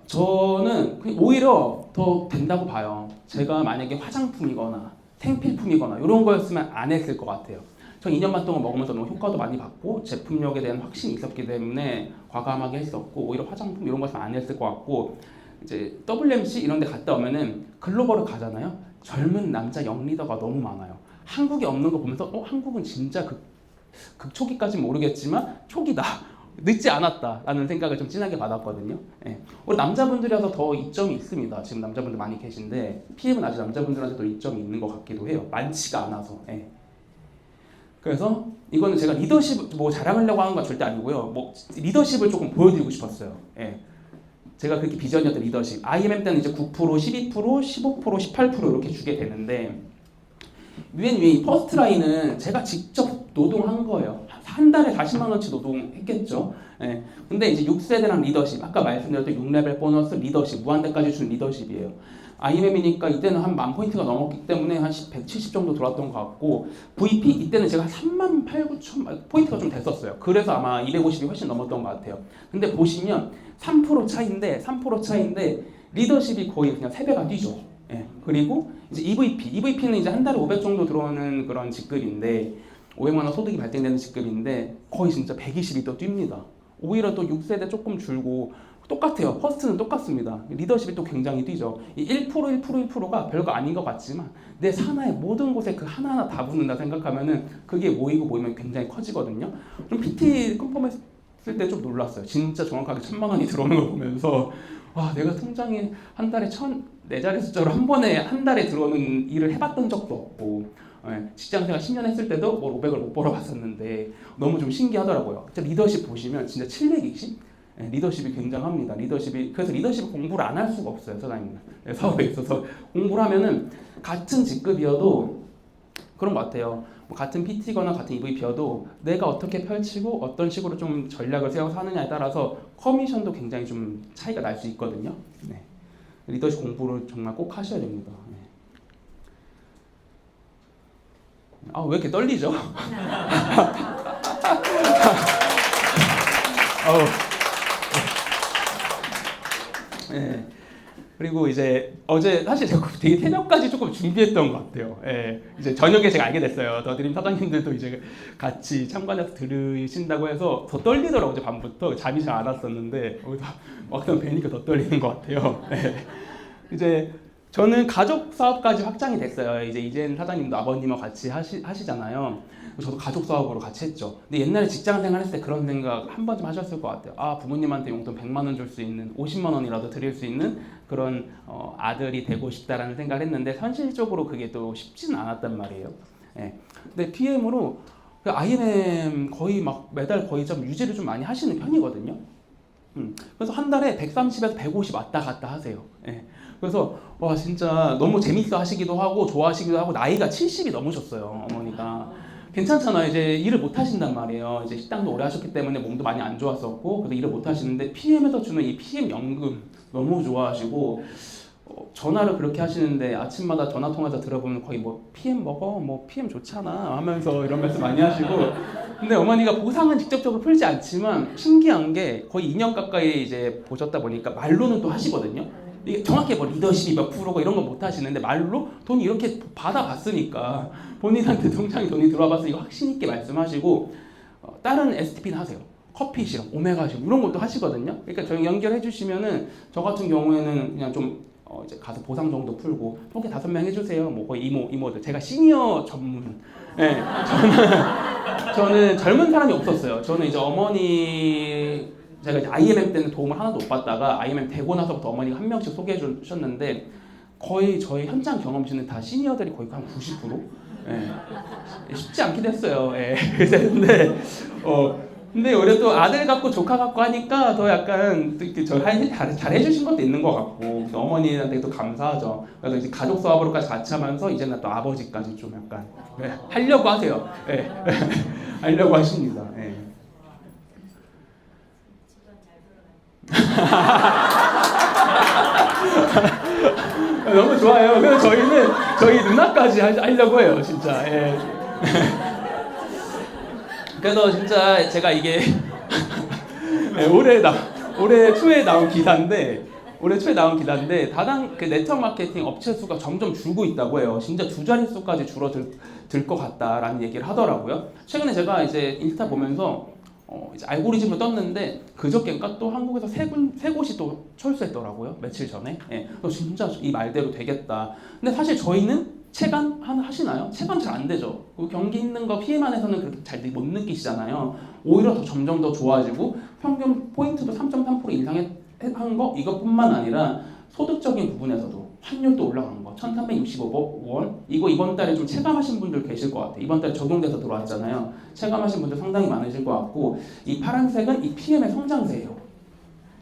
저는 오히려 더 된다고 봐요. 제가 만약에 화장품이거나 생필품이거나 이런 거였으면 안 했을 것 같아요. 전 2년 반 동안 먹으면서 너무 효과도 많이 받고 제품력에 대한 확신이 있었기 때문에 과감하게 했었고 오히려 화장품 이런 것은 안 했을 것 같고 이제 WMC 이런 데 갔다 오면은 글로벌을 가잖아요. 젊은 남자 영리더가 너무 많아요. 한국에 없는 거 보면서 한국은 진짜 극초기까지는 모르겠지만 초기다. 늦지 않았다라는 생각을 좀 진하게 받았거든요. 예. 우리 남자분들이라서 더 이점이 있습니다. 지금 남자분들 많이 계신데 PM은 아직 남자분들한테도 이점이 있는 것 같기도 해요. 많지가 않아서. 예. 그래서 이거는 제가 리더십 뭐 자랑하려고 하는 건 절대 아니고요. 뭐 리더십을 조금 보여드리고 싶었어요. 예. 제가 그렇게 비전이었던 리더십. IMM 때는 이제 9%, 12%, 15%, 18% 이렇게 주게 되는데 맨 위에 이 퍼스트 라인은 제가 직접 노동한 거예요. 한 달에 40만 원치 노동했겠죠. 예. 근데 이제 6세대랑 리더십, 아까 말씀드렸던 6레벨 보너스 리더십, 무한대까지 준 리더십이에요. IMM이니까 이때는 한 10,000포인트가 넘었기 때문에 한 170 정도 돌았던 것 같고, VP 이때는 제가 한 3만 8, 9천 포인트가 좀 됐었어요. 그래서 아마 250이 훨씬 넘었던 것 같아요. 근데 보시면 3% 차인데 리더십이 거의 그냥 3배가 뛰죠. 예. 그리고 이제 EVP는 이제 한 달에 500 정도 들어오는 그런 직급인데 500만 원 소득이 발생되는 직급인데 거의 진짜 120이 더 뜁니다. 오히려 또 6세대 조금 줄고 똑같아요. 퍼스트는 똑같습니다. 리더십이 또 굉장히 뛰죠. 이 1%가 별거 아닌 것 같지만 내 산하의 모든 곳에 그 하나하나 다 붙는다 생각하면은 그게 모이면 굉장히 커지거든요. 그럼 PT 컨펌했을 때 좀 놀랐어요. 진짜 정확하게 1,000만 원이 들어오는 걸 보면서 와, 내가 통장에 한 달에 4자리 숫자로 한 달에 들어오는 일을 해봤던 적도 없고, 직장생활 10년 했을 때도 뭐 500을 못 벌어봤었는데 너무 좀 신기하더라고요. 리더십 보시면 진짜 720? 리더십이 굉장합니다. 그래서 리더십 공부를 안 할 수가 없어요, 사장님은. 사업에 있어서 공부를 하면은 같은 직급이어도 그런 것 같아요. 뭐 같은 PT거나 같은 EVP여도 내가 어떻게 펼치고 어떤 식으로 좀 전략을 세워서 하느냐에 따라서 커미션도 굉장히 좀 차이가 날 수 있거든요. 네. 리더십 공부를 정말 꼭 하셔야 됩니다. 네. 왜 이렇게 떨리죠? 네. 그리고 이제 어제 사실 제가 되게 새벽까지 조금 준비했던 것 같아요. 예. 이제 저녁에 제가 알게 됐어요. 더드림 사장님들도 이제 같이 참관해서 들으신다고 해서 더 떨리더라고요. 어제 밤부터 잠이 잘 안 왔었는데 막상 뵈니까 더 떨리는 것 같아요. 예. 이제 저는 가족 사업까지 확장이 됐어요. 이젠 사장님도 아버님과 같이 하시잖아요. 저도 가족 사업으로 같이 했죠. 근데 옛날에 직장 생활했을 때 그런 생각 한 번쯤 하셨을 것 같아요. 부모님한테 용돈 100만 원 줄 수 있는, 50만 원이라도 드릴 수 있는 그런 아들이 되고 싶다라는 생각을 했는데 현실적으로 그게 또 쉽지는 않았단 말이에요. 예. 근데 PM으로 IMM 거의 막 매달 거의 좀 유지를 좀 많이 하시는 편이거든요. 그래서 한 달에 130에서 150 왔다 갔다 하세요. 예. 그래서 와, 진짜 너무 재밌어 하시기도 하고 좋아하시기도 하고, 나이가 70이 넘으셨어요, 어머니가. 괜찮잖아요. 이제 일을 못 하신단 말이에요. 이제 식당도 오래 하셨기 때문에 몸도 많이 안 좋았었고, 그래서 일을 못 하시는데 PM에서 주는 이 PM 연금 너무 좋아하시고, 전화를 그렇게 하시는데 아침마다 전화 통화해서 들어보면 거의 뭐 PM 먹어, 뭐 PM 좋잖아 하면서 이런 말씀 많이 하시고, 근데 어머니가 보상은 직접적으로 풀지 않지만 신기한 게 거의 2년 가까이 이제 보셨다 보니까 말로는 또 하시거든요. 이게 정확히 뭐 리더십이 몇 프로고 이런 거 못 하시는데 말로 돈이 이렇게 받아봤으니까 본인한테 통장에 돈이 들어와 봤으니까 확신 있게 말씀하시고, 다른 STP는 하세요. 커피 실험, 오메가 실험 이런 것도 하시거든요. 그러니까 저희 연결해 주시면은 저 같은 경우에는 그냥 좀 이제 가서 보상 정도 풀고 통계 5명 해주세요. 뭐 거의 이모들. 제가 시니어 전문. 네, 저는 젊은 사람이 없었어요. 저는 이제 어머니, 제가 이제 IMM 때는 도움을 하나도 못 받다가 IMM 되고 나서부터 어머니가 한 명씩 소개해 주셨는데 거의 저희 현장 경험치는 다 시니어들이 거의 한 90%. 예. 쉽지 않긴 했어요. 예. 근데 오히려 또 아들 같고 조카 같고 하니까 더 약간 잘 해주신 것도 있는 것 같고, 어머니한테 또 감사하죠. 그래서 이제 가족 사업으로까지 같이 하면서 이제는 또 아버지까지 좀 약간 하려고 하세요. 예. 하려고 하십니다. 예. 너무 좋아요. 그래서 저희 누나까지 하려고 해요, 진짜. 예. 그래서 진짜 제가 이게 올해 초에 나온 기사인데 다당 그 네트워크 마케팅 업체 수가 점점 줄고 있다고 해요. 진짜 2자릿수까지 줄어들 것 같다라는 얘기를 하더라고요. 최근에 제가 이제 인스타 보면서 이제 알고리즘을 떴는데 그저께인가 또 한국에서 세 곳이 또 철수했더라고요. 며칠 전에. 예. 진짜 이 말대로 되겠다. 근데 사실 저희는 체감 하시나요? 체감 잘 안 되죠. 경기 있는 거 PM 안에서는 그렇게 잘 못 느끼시잖아요. 오히려 점점 더 좋아지고 평균 포인트도 3.3% 인상한 거 이것뿐만 아니라 소득적인 부분에서도 환율도 올라간 거 1,365원 이거 이번 달에 좀 체감하신 분들 계실 것 같아요. 이번 달에 적용돼서 들어왔잖아요. 체감하신 분들 상당히 많으실 것 같고, 이 파란색은 이 PM의 성장세예요.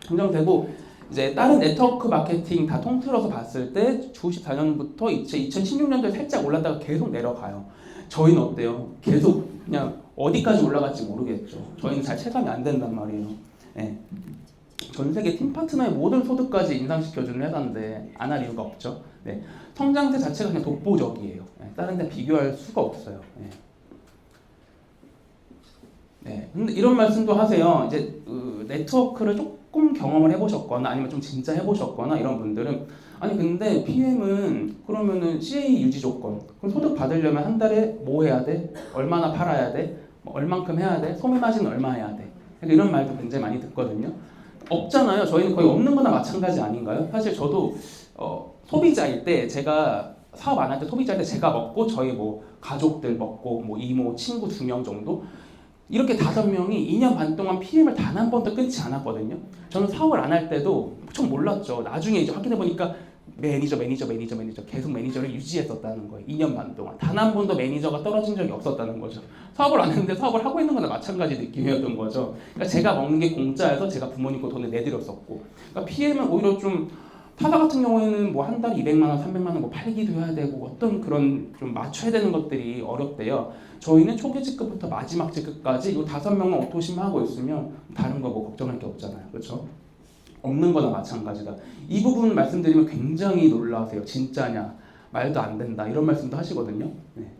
성장세고 이제 다른 네트워크 마케팅 다 통틀어서 봤을 때 94년부터 2016년도에 살짝 올랐다가 계속 내려가요. 저희는 어때요? 계속 그냥 어디까지 올라갈지 모르겠죠. 저희는 잘 체감이 안 된단 말이에요. 네. 전 세계 팀 파트너의 모든 소득까지 인상시켜주는 회사인데 안 할 이유가 없죠. 네. 성장세 자체가 그냥 독보적이에요. 네. 다른 데 비교할 수가 없어요. 네. 네. 근데 이런 말씀도 하세요. 이제 네트워크를 조금 경험을 해보셨거나 아니면 좀 진짜 해보셨거나 이런 분들은 아니 근데 PM은 그러면은 CA 유지 조건 그럼 소득 받으려면 한 달에 뭐 해야 돼? 얼마나 팔아야 돼? 뭐 얼만큼 해야 돼? 소매 마진 얼마 해야 돼? 그러니까 이런 말도 굉장히 많이 듣거든요. 없잖아요. 저희는 거의 없는 거나 마찬가지 아닌가요? 사실 저도 소비자일 때 제가 사업 안 할 때 소비자일 때 제가 먹고 저희 뭐 가족들 먹고 뭐 이모 친구 2명 정도 이렇게 5명이 2년 반 동안 PM을 단 한 번도 끊지 않았거든요. 저는 사업을 안 할 때도 전 몰랐죠. 나중에 이제 확인해 보니까 매니저 계속 매니저를 유지했었다는 거예요. 2년 반 동안 단 한 번도 매니저가 떨어진 적이 없었다는 거죠. 사업을 안 했는데 사업을 하고 있는 거나 마찬가지 느낌이었던 거죠. 그러니까 제가 먹는 게 공짜여서 제가 부모님 거 돈을 내드렸었고, 그러니까 PM은 오히려 좀 타사 같은 경우에는 뭐 한 달에 200만 원, 300만 원 뭐 팔기도 해야 되고 어떤 그런 좀 맞춰야 되는 것들이 어렵대요. 저희는 초기 직급부터 마지막 직급까지 이 5명만 오토심하고 있으면 다른 거 뭐 걱정할 게 없잖아요. 그렇죠? 없는 거나 마찬가지다. 이 부분 말씀드리면 굉장히 놀라세요. 진짜냐? 말도 안 된다. 이런 말씀도 하시거든요. 네.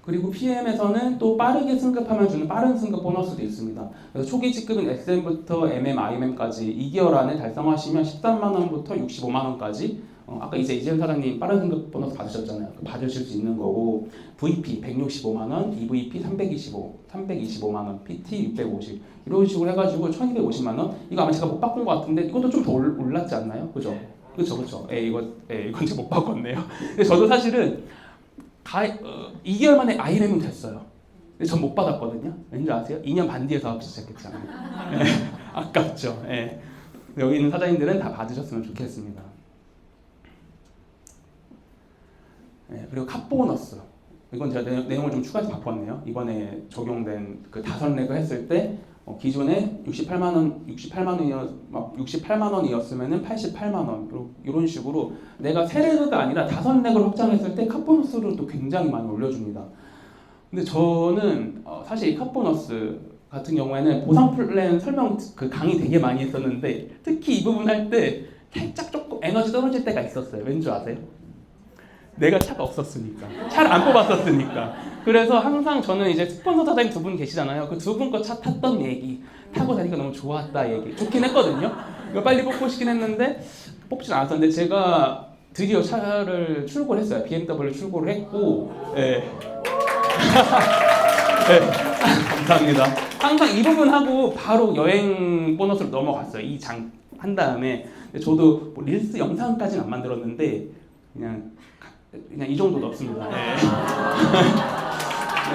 그리고 PM에서는 또 빠르게 승급하면 주는 빠른 승급 보너스도 있습니다. 그래서 초기 직급은 SM부터 MM, IMM까지 2개월 안에 달성하시면 13만 원부터 65만 원까지 아까 이제 이재현 사장님 빠른 승급 보너스 받으셨잖아요. 받으실 수 있는 거고 VP 165만 원, EVP 325만 원, PT 650 이런 식으로 해가지고 1250만 원. 이거 아마 제가 못 바꾼 것 같은데 이것도 좀 더 올랐지 않나요? 그죠? 그렇죠. 이건 제가 못 바꿨네요. 근데 저도 사실은 2개월 만에 IMM은 됐어요. 근데 전 못 받았거든요. 왠지 아세요? 2년 반 뒤에 사업 시작했잖아요. 네, 아깝죠. 네. 여기 있는 사장님들은 다 받으셨으면 좋겠습니다. 네, 그리고 캅보너스. 이건 제가 내용을 좀 추가해서 바꿨네요. 이번에 적용된 그 5레그 했을 때 기존에 68만 원이었으면은 88만 원 이런 식으로 내가 3레그가 아니라 5레그를 확장했을 때 캅보너스를 또 굉장히 많이 올려줍니다. 근데 저는 사실 이 캅보너스 같은 경우에는 보상 플랜 설명 그 강의 되게 많이 했었는데 특히 이 부분 할 때 살짝 조금 에너지 떨어질 때가 있었어요. 왠지 아세요? 내가 차가 없었으니까 차를 안 뽑았었으니까. 그래서 항상 저는 이제 스폰서 사장님 2분 계시잖아요. 그 2분 거 차 탔던 얘기 타고 다니까 너무 좋았다 얘기 좋긴 했거든요. 이거 빨리 뽑고 싶긴 했는데 뽑진 않았었는데 제가 드디어 차를 출고를 했어요. BMW 출고를 했고 네. 네. 감사합니다. 항상 이 부분 하고 바로 여행 보너스로 넘어갔어요. 이 장 한 다음에 저도 뭐 릴스 영상까지는 안 만들었는데 그냥 이 정도 넣습니다. 네.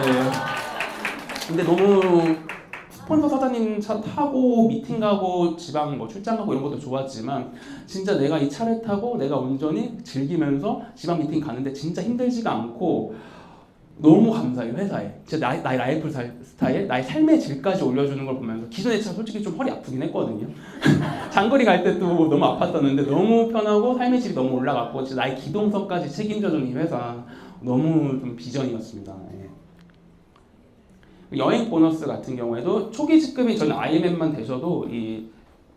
네. 근데 너무 스폰서 사장님 차 타고 미팅 가고 지방 뭐 출장 가고 이런 것도 좋았지만 진짜 내가 이 차를 타고 내가 온전히 즐기면서 지방 미팅 가는데 진짜 힘들지가 않고 너무 감사해요. 회사에 진짜 나의 라이프 스타일, 나의 삶의 질까지 올려주는 걸 보면서 기존의 차 솔직히 좀 허리 아프긴 했거든요. 장거리 갈 때 또 너무 아팠었는데 너무 편하고 삶의 질이 너무 올라갔고 진짜 나의 기동성까지 책임져주는 이 회사 너무 좀 비전이었습니다. 예. 여행 보너스 같은 경우에도 초기 직급이 저는 IMM만 되셔도 이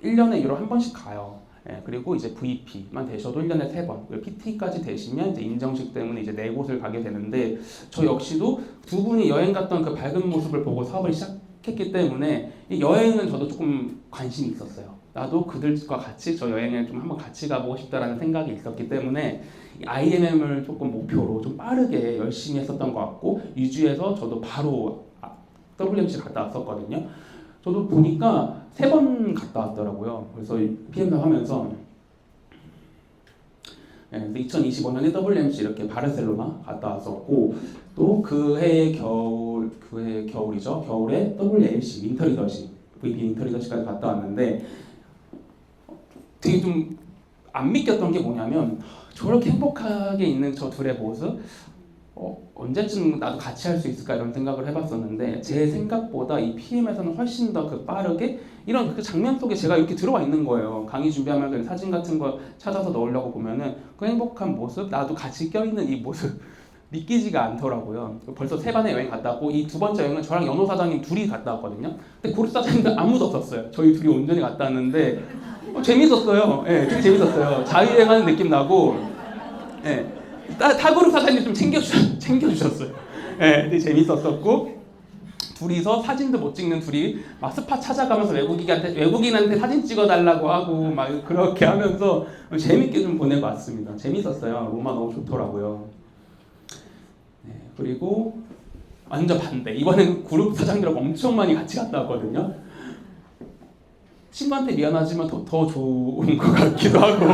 1년에 유로 한 번씩 가요. 예, 그리고 이제 VP만 되셔도 1년에 3번, 그리고 PT까지 되시면 이제 인정식 때문에 이제 4곳을 가게 되는데 저 역시도 2분이 여행 갔던 그 밝은 모습을 보고 사업을 시작했기 때문에 이 여행은 저도 조금 관심이 있었어요. 나도 그들과 같이 저 여행을 좀 한번 같이 가보고 싶다라는 생각이 있었기 때문에 이 IMM을 조금 목표로 좀 빠르게 열심히 했었던 것 같고 유주해서 저도 바로 WMC 갔다 왔었거든요. 저도 보니까 3번 갔다 왔더라고요. 그래서 PM사 하면서 2025년에 WMC 이렇게 바르셀로나 갔다 왔었고 또 그 해 겨울이죠. 겨울에 WLC 윈터 리더십, VP 윈터 리더십까지 갔다 왔는데 되게 좀 안 믿겼던 게 뭐냐면 저렇게 행복하게 있는 저 둘의 모습 언제쯤 나도 같이 할 수 있을까 이런 생각을 해봤었는데 제 생각보다 이 PM에서는 훨씬 더 그 빠르게 이런 그 장면 속에 제가 이렇게 들어와 있는 거예요. 강의 준비하면서 사진 같은 거 찾아서 넣으려고 보면은 그 행복한 모습, 나도 같이 껴있는 이 모습 믿기지가 않더라고요. 벌써 3번의 여행 갔다 왔고 이 2번째 여행은 저랑 연호 사장님 둘이 갔다 왔거든요. 근데 그룹 사장님들 아무도 없었어요. 저희 둘이 온전히 갔다 왔는데 재밌었어요. 예, 되게 재밌었어요. 자유여행하는 느낌 나고, 예, 타그룹 사장님 좀 챙겨주셨어요. 예, 되게 재밌었었고, 둘이서 사진도 못 찍는 둘이 막 스팟 찾아가면서 외국인한테 사진 찍어달라고 하고 막 그렇게 하면서 재밌게 좀 보내고 왔습니다. 재밌었어요. 로마 너무 좋더라고요. 네, 그리고 완전 반대. 이번에는 그룹 사장님이랑 엄청 많이 같이 갔다 왔거든요. 친구한테 미안하지만 더 좋은 것 같기도 하고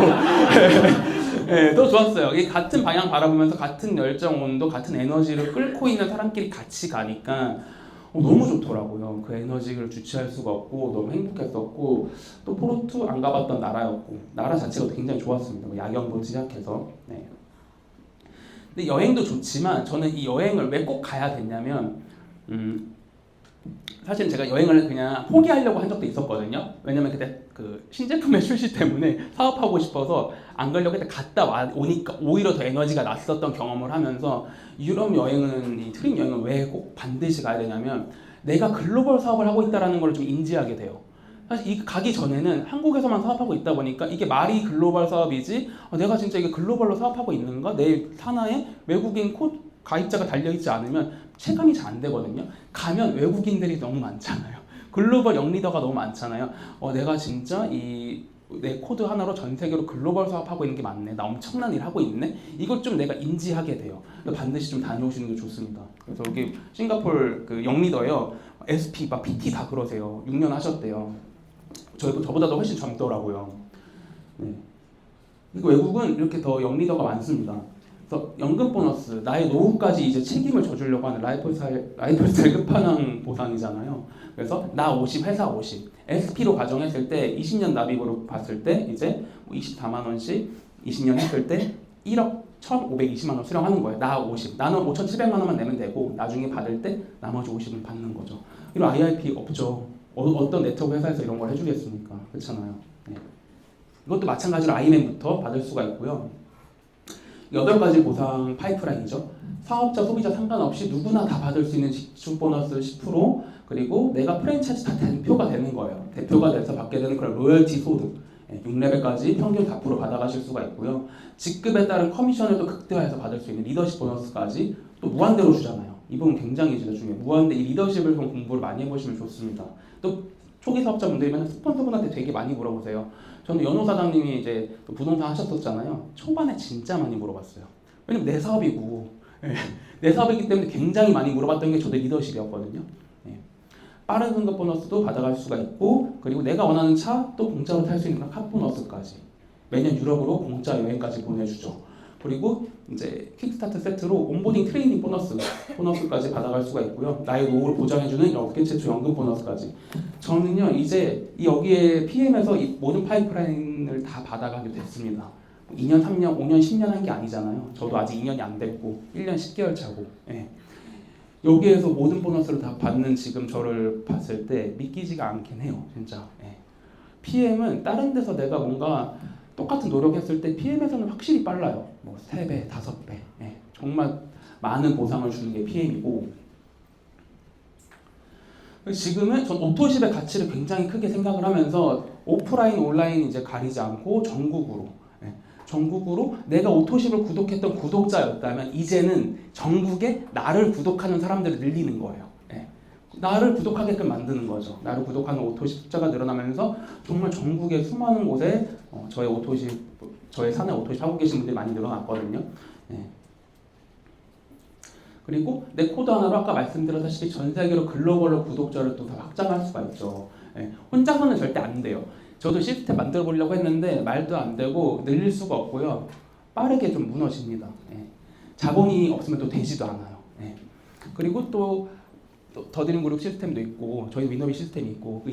네, 더 좋았어요. 이 같은 방향 바라보면서 같은 열정, 온도, 같은 에너지를 끌고 있는 사람끼리 같이 가니까 너무 좋더라고요. 그 에너지를 주체할 수가 없고 너무 행복했었고 또 포르투 안 가봤던 나라였고 나라 자체가 굉장히 좋았습니다. 뭐 야경부터 시작해서 네. 근데 여행도 좋지만 저는 이 여행을 왜 꼭 가야 됐냐면 사실 제가 여행을 그냥 포기하려고 한 적도 있었거든요. 왜냐면 그때 그 신제품의 출시 때문에 사업하고 싶어서 안 가려고 했는데 갔다 오니까 오히려 더 에너지가 났었던 경험을 하면서 유럽 여행은 이 트립 여행은 왜 꼭 반드시 가야 되냐면 내가 글로벌 사업을 하고 있다는 걸 좀 인지하게 돼요. 사실 이 가기 전에는 한국에서만 사업하고 있다 보니까 이게 말이 글로벌 사업이지 내가 진짜 이게 글로벌로 사업하고 있는가? 내 산하에 외국인 가입자가 달려있지 않으면 체감이 잘 안 되거든요. 가면 외국인들이 너무 많잖아요. 글로벌 영리더가 너무 많잖아요. 내가 진짜 내 코드 하나로 전 세계로 글로벌 사업하고 있는 게 맞네. 나 엄청난 일 하고 있네. 이걸 좀 내가 인지하게 돼요. 반드시 좀 다녀오시는 게 좋습니다. 그래서 여기 싱가포르 그 영리더요. SP, 막 PT 다 그러세요. 6년 하셨대요. 저보다도 훨씬 젊더라고요. 네. 그리고 외국은 이렇게 더 영리더가 많습니다. 그래서 연금 보너스, 나의 노후까지 이제 책임을 져주려고 하는 라이프스타일 끝판왕 보상이잖아요. 그래서 나 50, 회사 50. SP로 가정했을 때 20년 납입으로 봤을 때 이제 24만 원씩 20년 했을 때 1억 1,520만 원 수령하는 거예요. 나 50. 나는 5,700만 원만 내면 되고 나중에 받을 때 나머지 50은 받는 거죠. 이런 IRP 없죠. 어떤 네트워크 회사에서 이런 걸 해주겠습니까? 그렇잖아요. 네. 이것도 마찬가지로 IMM부터 받을 수가 있고요. 8가지 보상 파이프라인이죠. 사업자, 소비자 상관없이 누구나 다 받을 수 있는 지출 보너스 10%, 그리고 내가 프랜차이즈 다 대표가 되는 거예요. 대표가 돼서 받게 되는 그런 로열티 소득 6레벨까지 평균 4% 받아가실 수가 있고요. 직급에 따른 커미션을 또 극대화해서 받을 수 있는 리더십 보너스까지 또 무한대로 주잖아요. 이 부분 굉장히 중요해요. 무한대 이 리더십을 좀 공부를 많이 해보시면 좋습니다. 또 초기 사업자분들이면 스폰서분한테 되게 많이 물어보세요. 저는 연호 사장님이 이제 부동산 하셨었잖아요. 초반에 진짜 많이 물어봤어요. 왜냐면 내 사업이고 내 사업이기 때문에 굉장히 많이 물어봤던 게 저도 리더십이었거든요. 빠른 승급 보너스도 받아갈 수가 있고 그리고 내가 원하는 차 또 공짜로 탈 수 있는 카 보너스까지 매년 유럽으로 공짜 여행까지 보내주죠. 그리고 이제 킥스타트 세트로 온보딩 트레이닝 보너스까지 받아갈 수가 있고요. 나의 노후를 보장해주는 업계 최초 연금 보너스까지. 저는요 이제 여기에 PM에서 이 모든 파이프라인을 다 받아가게 됐습니다. 2년, 3년, 5년, 10년 한 게 아니잖아요. 저도 아직 2년이 안 됐고 1년 10개월 차고. 여기에서 모든 보너스를 다 받는 지금 저를 봤을 때 믿기지가 않긴 해요. 진짜. PM은 다른 데서 내가 뭔가 똑같은 노력했을 때 PM에서는 확실히 빨라요. 뭐 3배, 5배. 정말 많은 보상을 주는 게 PM이고 지금은 전 오토십의 가치를 굉장히 크게 생각을 하면서 오프라인, 온라인 이제 가리지 않고 전국으로 내가 오토십을 구독했던 구독자였다면 이제는 전국에 나를 구독하는 사람들을 늘리는 거예요. 나를 구독하게끔 만드는 거죠. 나를 구독하는 오토십 숫자가 늘어나면서 정말 전국의 수많은 곳에 저의 산에 오토십 하고 계신 분들이 많이 늘어났거든요. 그리고 내 코드 하나로 아까 말씀드렸다시피 전 세계로 글로벌로 구독자를 또 다 확장할 수가 있죠. 혼자서는 절대 안 돼요. 저도 시스템 만들어 보려고 했는데 말도 안 되고 늘릴 수가 없고요. 빠르게 좀 무너집니다. 자본이 없으면 또 되지도 않아요. 그리고 또 더드림 그룹 시스템도 있고 저희 위너비 시스템이 있고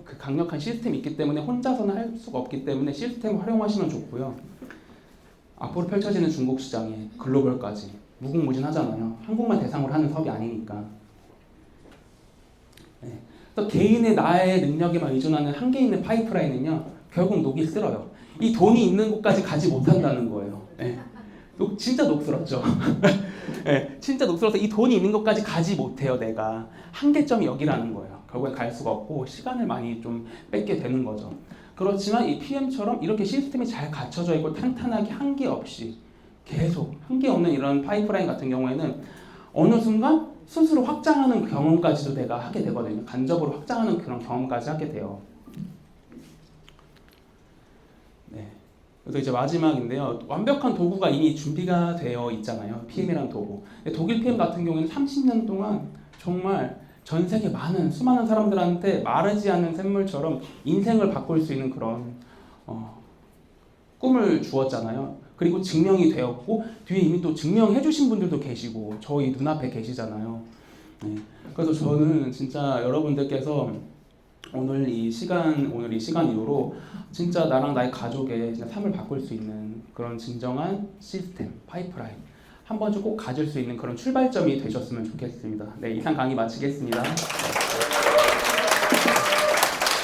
그 강력한 시스템이 있기 때문에 혼자서는 할 수가 없기 때문에 시스템을 활용하시면 좋고요. 앞으로 펼쳐지는 중국 시장에 글로벌까지 무궁무진하잖아요. 한국만 대상으로 하는 사업이 아니니까. 네. 또 개인의 나의 능력에만 의존하는 한계 있는 파이프라인은요, 결국 녹이 쓸어요. 이 돈이 있는 곳까지 가지 못한다는 거예요. 네. 진짜 녹슬었죠. 네, 진짜 녹슬어서 이 돈이 있는 것까지 가지 못해요. 내가 한계점이 여기라는 거예요. 결국엔 갈 수가 없고 시간을 많이 좀 뺏게 되는 거죠. 그렇지만 이 PM처럼 이렇게 시스템이 잘 갖춰져 있고 탄탄하게 한계 없이 계속 한계 없는 이런 파이프라인 같은 경우에는 어느 순간 스스로 확장하는 경험까지도 내가 하게 되거든요. 간접으로 확장하는 그런 경험까지 하게 돼요. 네. 그래서 이제 마지막인데요. 완벽한 도구가 이미 준비가 되어 있잖아요. PM이라는 도구. 독일 PM 같은 경우에는 30년 동안 정말 전 세계 수많은 사람들한테 마르지 않는 샘물처럼 인생을 바꿀 수 있는 그런 꿈을 주었잖아요. 그리고 증명이 되었고 뒤에 이미 또 증명해 주신 분들도 계시고 저희 눈앞에 계시잖아요. 네. 그래서 저는 진짜 여러분들께서 오늘 이 시간 이후로 진짜 나랑 나의 가족의 진짜 삶을 바꿀 수 있는 그런 진정한 시스템, 파이프라인 한 번쯤 꼭 가질 수 있는 그런 출발점이 되셨으면 좋겠습니다. 네, 이상 강의 마치겠습니다.